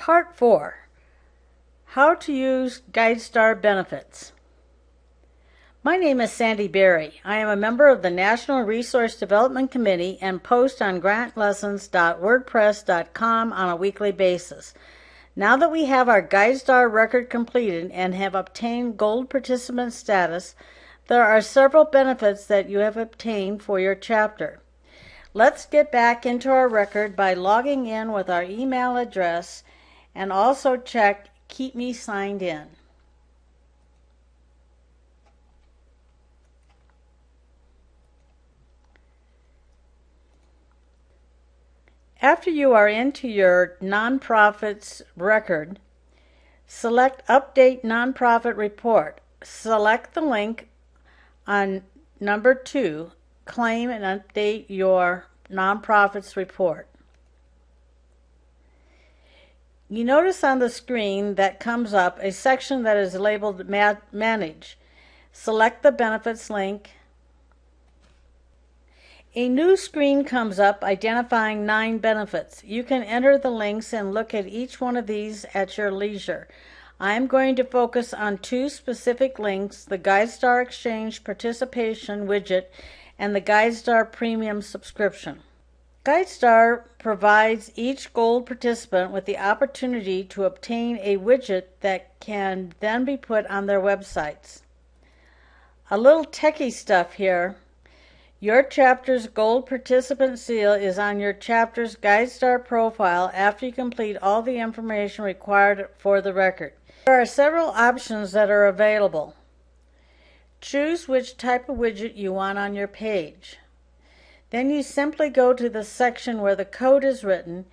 Part 4. How to use GuideStar benefits. My name is Sandy Berry. I am a member of the National Resource Development Committee and post on grantlessons.wordpress.com on a weekly basis. Now that we have our GuideStar record completed and have obtained gold participant status, there are several benefits that you have obtained for your chapter. Let's get back into our record by logging in with our email address and also check Keep Me Signed In. After you are into your nonprofit's record, select Update Nonprofit Report. Select the link on number 2, Claim and Update Your Nonprofit's Report. You notice on the screen that comes up a section that is labeled Manage. Select the Benefits link. A new screen comes up identifying 9 benefits. You can enter the links and look at each one of these at your leisure. I am going to focus on 2 specific links, the GuideStar Exchange Participation Widget and the GuideStar Premium Subscription. GuideStar provides each gold participant with the opportunity to obtain a widget that can then be put on their websites. A little techie stuff here. Your chapter's gold participant seal is on your chapter's GuideStar profile after you complete all the information required for the record. There are several options that are available. Choose which type of widget you want on your page. Then you simply go to the section where the code is written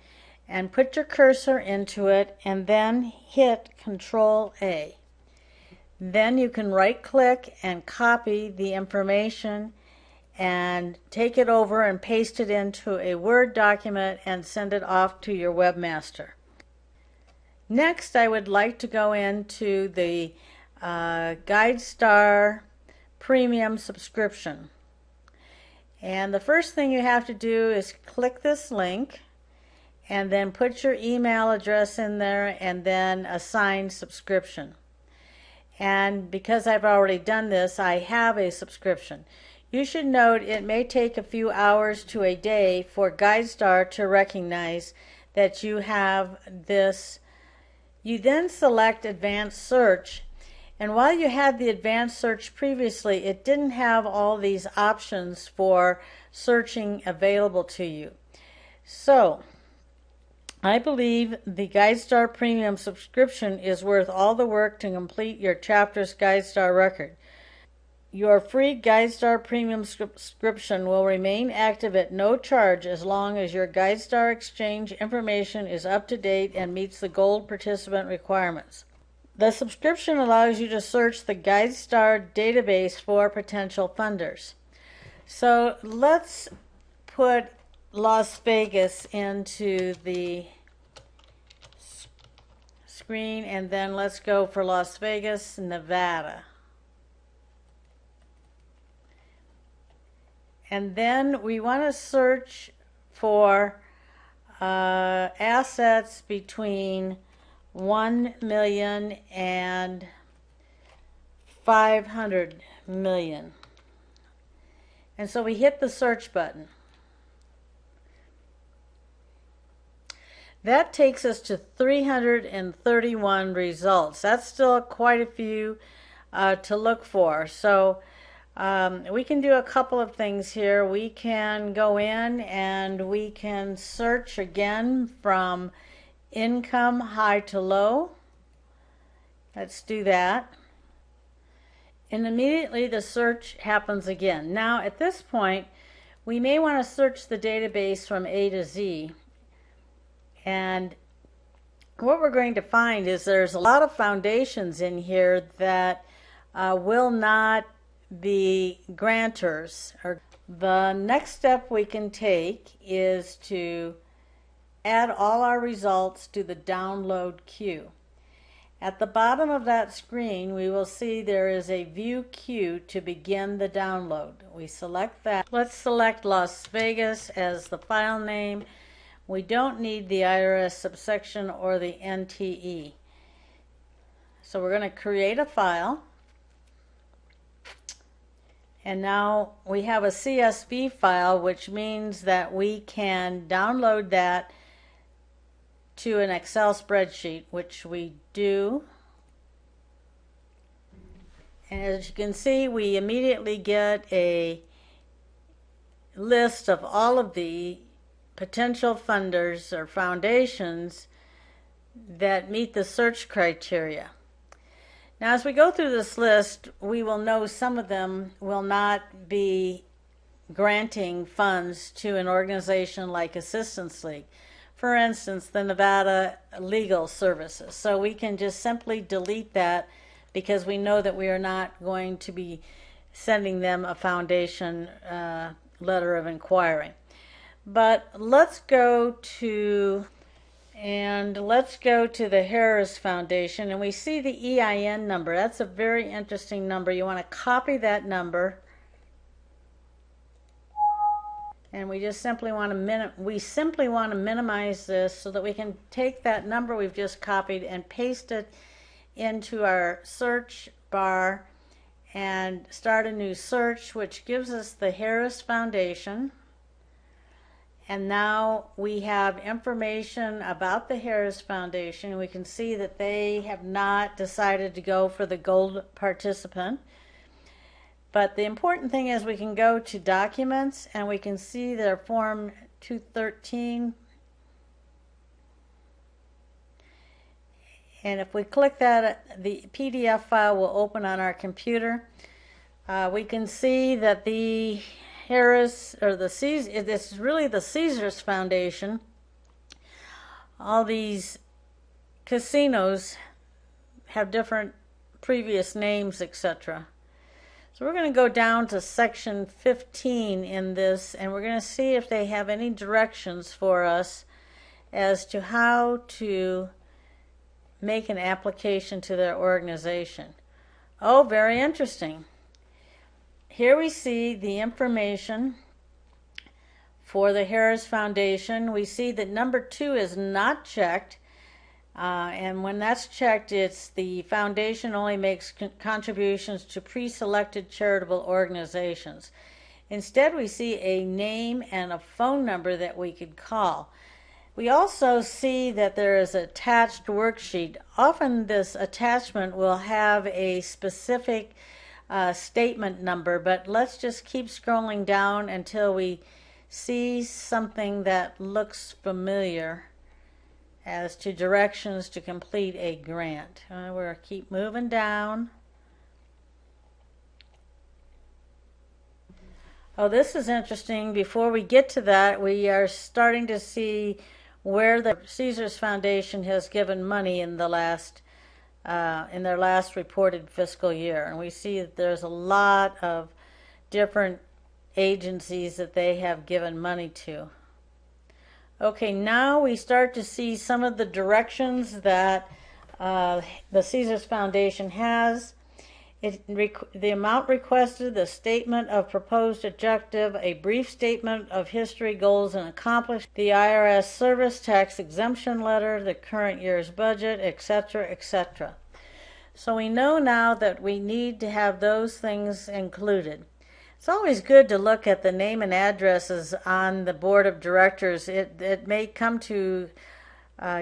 and put your cursor into it and then hit Control-A. Then you can right-click and copy the information and take it over and paste it into a Word document and send it off to your webmaster. Next, I would like to go into the GuideStar Premium Subscription. And the first thing you have to do is click this link and then put your email address in there and then assign subscription. And because I've already done this, I have a subscription. You should note it may take a few hours to a day for GuideStar to recognize that you have this. You then select Advanced Search, and while you had the Advanced Search previously, it didn't have all these options for searching available to you. So, I believe the GuideStar Premium subscription is worth all the work to complete your chapter's GuideStar record. Your free GuideStar Premium subscription will remain active at no charge as long as your GuideStar Exchange information is up to date and meets the gold participant requirements. The subscription allows you to search the GuideStar database for potential funders. So let's put Las Vegas into the screen and then let's go for Las Vegas, Nevada. And then we want to search for assets between 1 million and 500 million. And so we hit the search button. That takes us to 331 results. That's still quite a few to look for. So we can do a couple of things here. We can go in and we can search again from income high to low. Let's do that. And immediately the search happens again. Now at this point we may want to search the database from A to Z. And what we're going to find is there's a lot of foundations in here that will not be grantors. The next step we can take is to add all our results to the download queue. At the bottom of that screen we will see there is a view queue to begin the download. We select that. Let's select Las Vegas as the file name. We don't need the IRS subsection or the NTE. So we're going to create a file. And now we have a CSV file, which means that we can download that to an Excel spreadsheet, which we do. And as you can see, we immediately get a list of all of the potential funders or foundations that meet the search criteria. Now, as we go through this list, we will know some of them will not be granting funds to an organization like Assistance League. For instance, the Nevada Legal Services. So we can just simply delete that because we know that we are not going to be sending them a foundation letter of inquiry. But let's go to the Harris Foundation, and we see the EIN number. That's a very interesting number. You want to copy that number, and we just simply want to minimize this so that we can take that number we've just copied and paste it into our search bar and start a new search, which gives us the Harris Foundation. And now we have information about the Harris Foundation. We can see that they have not decided to go for the gold participant. But the important thing is we can go to documents and we can see their Form 213. And if we click that, the PDF file will open on our computer. We can see that the Harris, or the Caesar, this is really the Caesars Foundation. All these casinos have different previous names, etc. So we're going to go down to section 15 in this, and we're going to see if they have any directions for us as to how to make an application to their organization. Oh, very interesting. Here we see the information for the Harris Foundation. We see that number 2 is not checked. And when that's checked, it's the foundation only makes contributions to pre-selected charitable organizations. Instead, we see a name and a phone number that we could call. We also see that there is an attached worksheet. Often this attachment will have a specific statement number, but let's just keep scrolling down until we see something that looks familiar as to directions to complete a grant. We'll keep moving down. Oh, this is interesting. Before we get to that, we are starting to see where the Caesars Foundation has given money in the last in their last reported fiscal year. And we see that there's a lot of different agencies that they have given money to. Okay, now we start to see some of the directions that the Caesars Foundation has. The amount requested, the statement of proposed objective, a brief statement of history, goals, and accomplishments, the IRS service tax exemption letter, the current year's budget, etc., etc. So we know now that we need to have those things included. It's always good to look at the name and addresses on the board of directors. It may come to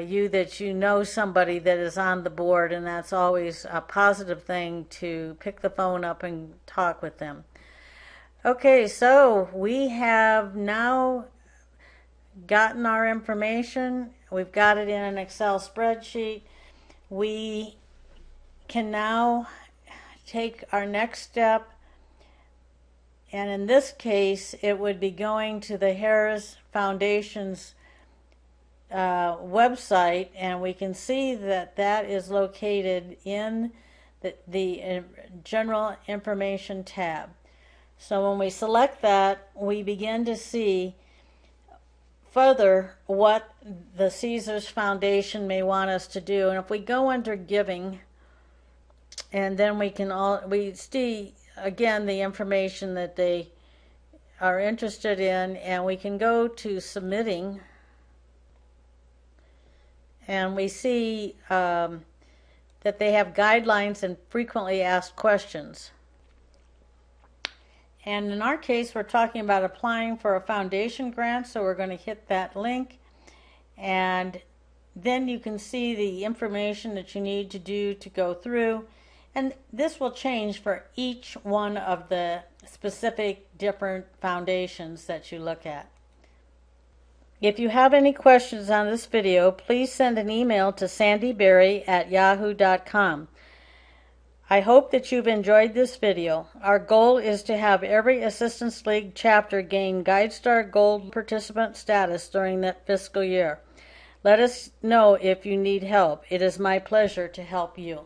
you that you know somebody that is on the board, and that's always a positive thing to pick the phone up and talk with them. Okay, so we have now gotten our information. We've got it in an Excel spreadsheet. We can now take our next step, and in this case it would be going to the Harris Foundation's website, and we can see that that is located in the General Information tab. So when we select that, we begin to see further what the Caesars Foundation may want us to do. And if we go under Giving, and then we see again the information that they are interested in, and we can go to Submitting. and we see that they have guidelines and frequently asked questions. And in our case, we're talking about applying for a foundation grant, so we're going to hit that link, and then you can see the information that you need to do to go through. And this will change for each one of the specific different foundations that you look at. If you have any questions on this video, please send an email to sandyberry@yahoo.com. I hope that you've enjoyed this video. Our goal is to have every Assistance League chapter gain GuideStar Gold participant status during that fiscal year. Let us know if you need help. It is my pleasure to help you.